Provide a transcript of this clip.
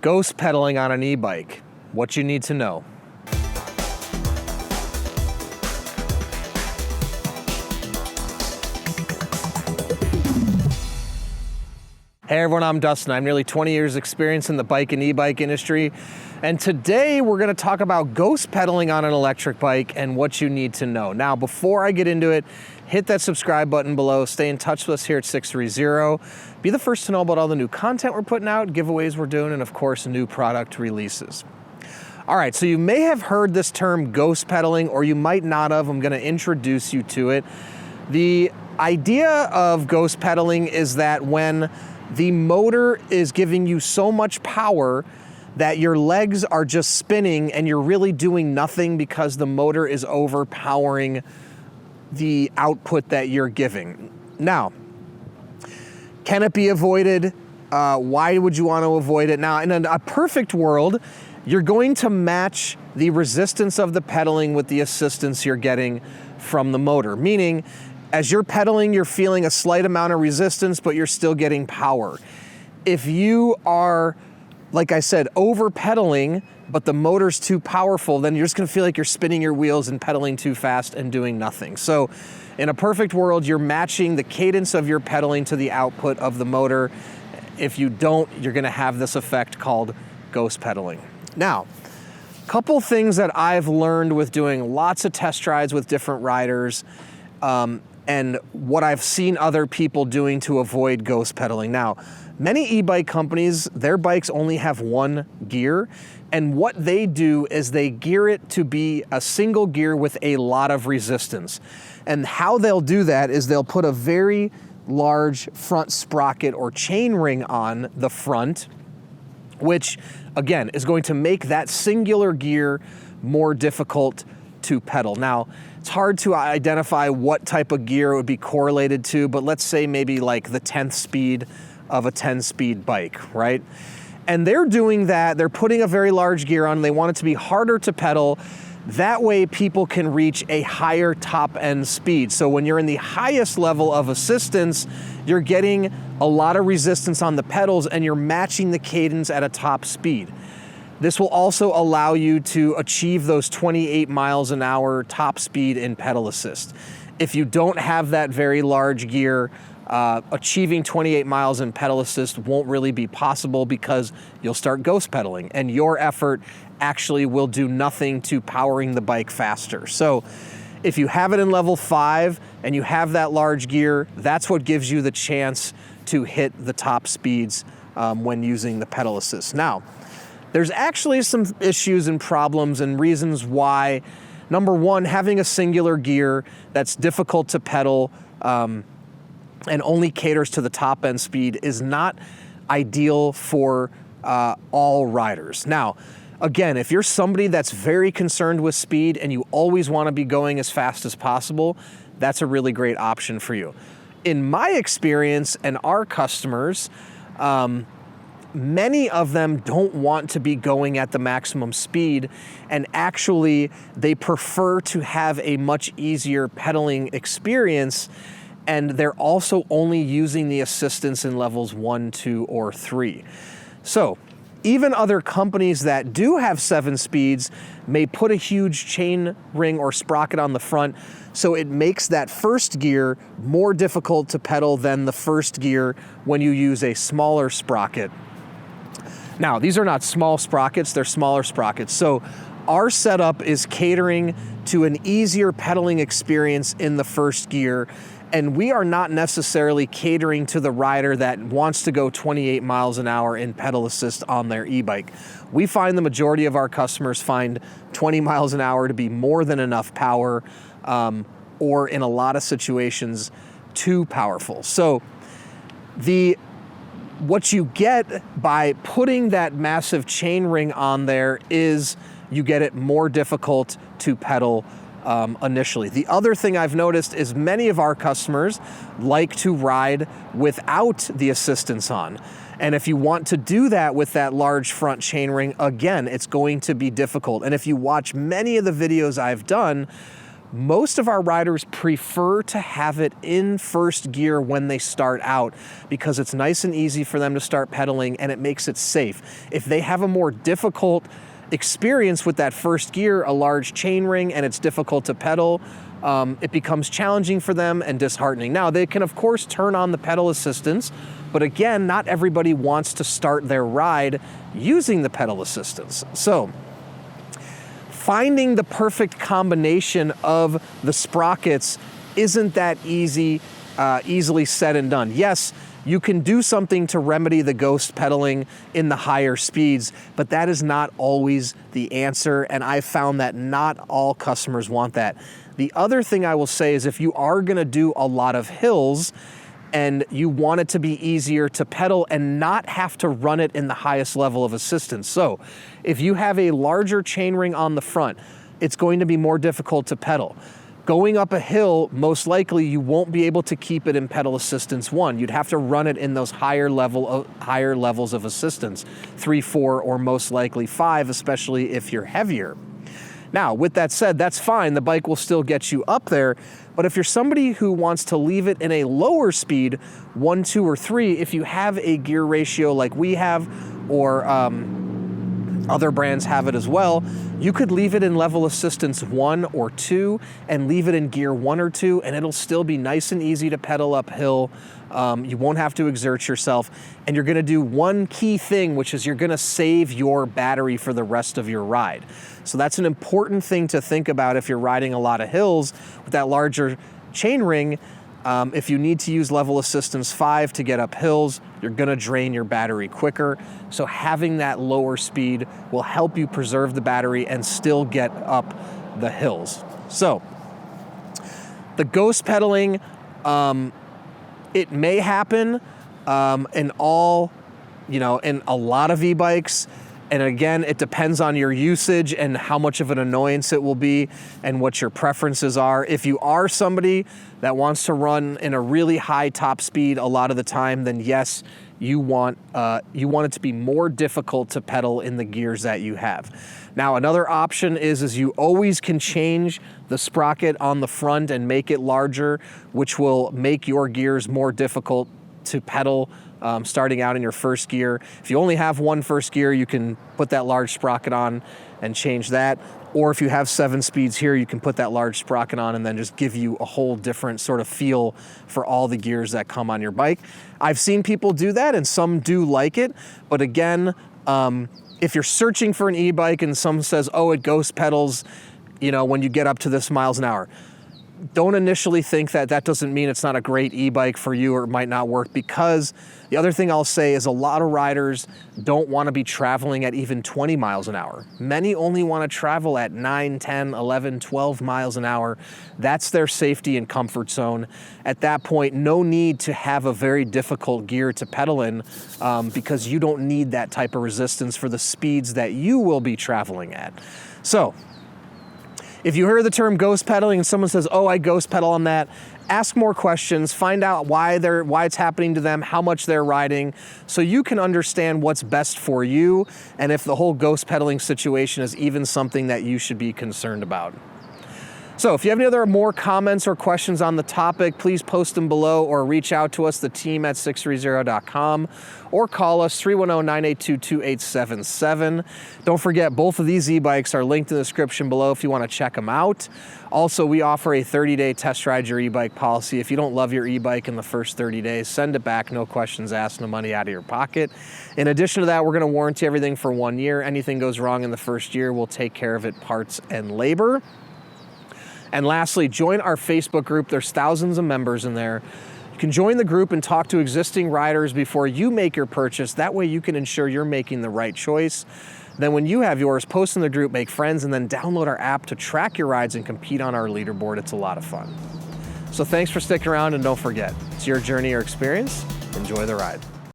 Ghost pedaling on an e-bike, what you need to know. Hey everyone, I'm Dustin. I have nearly 20 years experience in the bike and e-bike industry. And today we're gonna talk about ghost pedaling on an electric bike and what you need to know. Now, before I get into it, hit that subscribe button below. Stay in touch with us here at 630. Be the first to know about all the new content we're putting out, giveaways we're doing, and of course, new product releases. All right, so you may have heard this term ghost pedaling, or you might not have. I'm gonna introduce you to it. The idea of ghost pedaling is that when the motor is giving you so much power that your legs are just spinning and you're really doing nothing because the motor is overpowering the output that you're giving. Now, can it be avoided? Why would you want to avoid it? Now, in a perfect world, you're going to match the resistance of the pedaling with the assistance you're getting from the motor, meaning as you're pedaling, you're feeling a slight amount of resistance, but you're still getting power. If you are, like I said, over pedaling, but the motor's too powerful, then you're just gonna feel like you're spinning your wheels and pedaling too fast and doing nothing. So in a perfect world, you're matching the cadence of your pedaling to the output of the motor. If you don't, you're gonna have this effect called ghost pedaling. Now, a couple things that I've learned with doing lots of test rides with different riders, and what I've seen other people doing to avoid ghost pedaling. Now, many e-bike companies, their bikes only have one gear, and what they do is they gear it to be a single gear with a lot of resistance. And how they'll do that is they'll put a very large front sprocket or chain ring on the front, which again is going to make that singular gear more difficult to pedal. Now, it's hard to identify what type of gear it would be correlated to, but let's say maybe like the 10th speed of a 10-speed bike, right? And they're doing that, they're putting a very large gear on, they want it to be harder to pedal. That way people can reach a higher top end speed. So when you're in the highest level of assistance, you're getting a lot of resistance on the pedals and you're matching the cadence at a top speed. This will also allow you to achieve those 28 miles an hour top speed in pedal assist. If you don't have that very large gear, achieving 28 miles in pedal assist won't really be possible because you'll start ghost pedaling and your effort actually will do nothing to powering the bike faster. So if you have it in level 5 and you have that large gear, that's what gives you the chance to hit the top speeds when using the pedal assist. Now, there's actually some issues and problems and reasons why. Number one, having a singular gear that's difficult to pedal and only caters to the top end speed is not ideal for all riders. Now, again, if you're somebody that's very concerned with speed and you always want to be going as fast as possible, that's a really great option for you. In my experience and our customers, many of them don't want to be going at the maximum speed, and actually they prefer to have a much easier pedaling experience, and they're also only using the assistance in levels 1, 2, or 3. So even other companies that do have 7 speeds may put a huge chain ring or sprocket on the front, so it makes that first gear more difficult to pedal than the first gear when you use a smaller sprocket. Now, these are not small sprockets, they're smaller sprockets. So our setup is catering to an easier pedaling experience in the first gear, and we are not necessarily catering to the rider that wants to go 28 miles an hour in pedal assist on their e-bike. We find the majority of our customers find 20 miles an hour to be more than enough power, or in a lot of situations, too powerful. So what you get by putting that massive chain ring on there is you get it more difficult to pedal initially. The other thing I've noticed is many of our customers like to ride without the assistance on. And if you want to do that with that large front chain ring, again, it's going to be difficult. And if you watch many of the videos I've done, most of our riders prefer to have it in first gear when they start out because it's nice and easy for them to start pedaling and it makes it safe. If they have a more difficult experience with that first gear, a large chain ring, and it's difficult to pedal, it becomes challenging for them and disheartening. Now, they can of course turn on the pedal assistance, but again, not everybody wants to start their ride using the pedal assistance. So, finding the perfect combination of the sprockets isn't that easily said and done. Yes, you can do something to remedy the ghost pedaling in the higher speeds, but that is not always the answer, and I've found that not all customers want that. The other thing I will say is if you are gonna do a lot of hills and you want it to be easier to pedal and not have to run it in the highest level of assistance. So if you have a larger chainring on the front, it's going to be more difficult to pedal. Going up a hill, most likely you won't be able to keep it in pedal assistance 1. You'd have to run it in those higher levels of assistance, 3, 4, or most likely 5, especially if you're heavier. Now, with that said, that's fine. The bike will still get you up there. But if you're somebody who wants to leave it in a lower speed, 1, 2, or 3, if you have a gear ratio like we have, or other brands have it as well, you could leave it in level assistance 1 or 2 and leave it in gear 1 or 2, and it'll still be nice and easy to pedal uphill. You won't have to exert yourself, and you're gonna do one key thing, which is you're gonna save your battery for the rest of your ride. So that's an important thing to think about if you're riding a lot of hills with that larger chain ring. If you need to use level assistance 5 to get up hills, you're gonna drain your battery quicker. So having that lower speed will help you preserve the battery and still get up the hills. So the ghost pedaling, it may happen in a lot of e-bikes. And again, it depends on your usage and how much of an annoyance it will be and what your preferences are. If you are somebody that wants to run in a really high top speed a lot of the time, then yes, you want it to be more difficult to pedal in the gears that you have. Now, another option is you always can change the sprocket on the front and make it larger, which will make your gears more difficult to pedal starting out in your first gear. If you only have one first gear, you can put that large sprocket on and change that. Or if you have 7 speeds here, you can put that large sprocket on and then just give you a whole different sort of feel for all the gears that come on your bike. I've seen people do that and some do like it, but again, if you're searching for an e-bike and someone says, oh, it ghost pedals, when you get up to this miles an hour, don't initially think that doesn't mean it's not a great e-bike for you or it might not work, because the other thing I'll say is a lot of riders don't want to be traveling at even 20 miles an hour. Many only want to travel at 9, 10, 11, 12 miles an hour. That's their safety and comfort zone. At that point, no need to have a very difficult gear to pedal in because you don't need that type of resistance for the speeds that you will be traveling at. So, if you hear the term ghost pedaling and someone says, oh, I ghost pedal on that, ask more questions, find out why it's happening to them, how much they're riding, so you can understand what's best for you and if the whole ghost pedaling situation is even something that you should be concerned about. So if you have any other more comments or questions on the topic, please post them below or reach out to us, the team at sixthreezero.com, or call us 310-982-2877. Don't forget, both of these e-bikes are linked in the description below if you want to check them out. Also, we offer a 30-day test ride your e-bike policy. If you don't love your e-bike in the first 30 days, send it back, no questions asked, no money out of your pocket. In addition to that, we're going to warranty everything for 1 year. Anything goes wrong in the first year, we'll take care of it, parts and labor. And lastly, join our Facebook group. There's thousands of members in there. You can join the group and talk to existing riders before you make your purchase. That way you can ensure you're making the right choice. Then when you have yours, post in the group, make friends, and then download our app to track your rides and compete on our leaderboard. It's a lot of fun. So thanks for sticking around, and don't forget, it's your journey or experience. Enjoy the ride.